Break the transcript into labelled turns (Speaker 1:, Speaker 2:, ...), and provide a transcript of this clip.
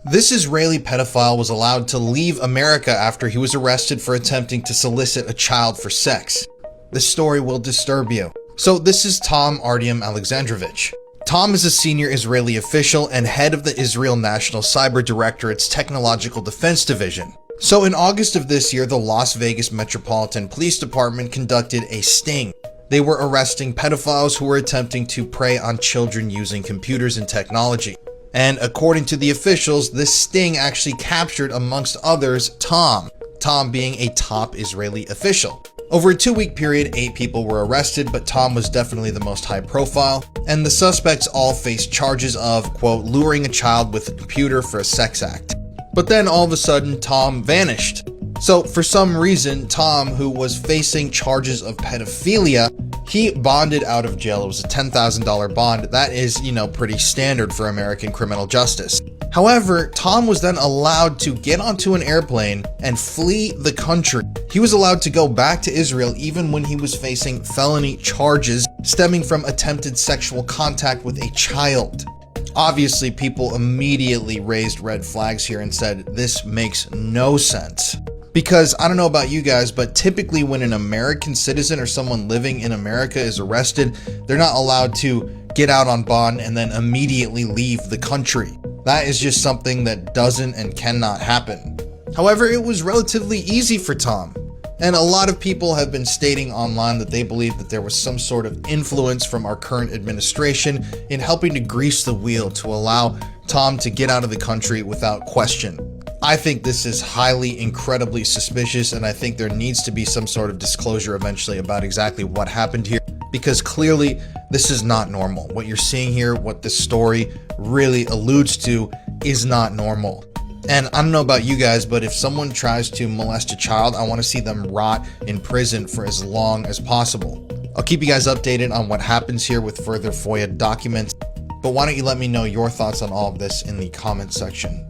Speaker 1: This Israeli pedophile was allowed to leave America after he was arrested for attempting to solicit a child for sex. This story will disturb you. So this is Tom Artyom Alexandrovich. Tom is a senior Israeli official and head of the Israel National Cyber Directorate's Technological Defense Division. So in August of this year, the Las Vegas Metropolitan Police Department conducted a sting. They were arresting pedophiles who were attempting to prey on children using computers and technology. And according to the officials, this sting actually captured, amongst others, Tom being a top Israeli official. Over a 2-week period, 8 people were arrested, but Tom was definitely the most high profile, and the suspects all faced charges of, quote, luring a child with a computer for a sex act. But then all of a sudden, Tom vanished. So for some reason, Tom, who was facing charges of pedophilia, he bonded out of jail. It was a $10,000 bond. That is, pretty standard for American criminal justice. However, Tom was then allowed to get onto an airplane and flee the country. He was allowed to go back to Israel even when he was facing felony charges stemming from attempted sexual contact with a child. Obviously, people immediately raised red flags here and said, this makes no sense. Because I don't know about you guys, but typically when an American citizen or someone living in America is arrested, they're not allowed to get out on bond and then immediately leave the country. That is just something that doesn't and cannot happen. However, it was relatively easy for Tom. And a lot of people have been stating online that they believe that there was some sort of influence from our current administration in helping to grease the wheel to allow Tom to get out of the country without question. I think this is highly, incredibly suspicious, and I think there needs to be some sort of disclosure eventually about exactly what happened here, because clearly this is not normal. What you're seeing here, what this story really alludes to, is not normal. And I don't know about you guys, but if someone tries to molest a child, I want to see them rot in prison for as long as possible. I'll keep you guys updated on what happens here with further FOIA documents, but why don't you let me know your thoughts on all of this in the comment section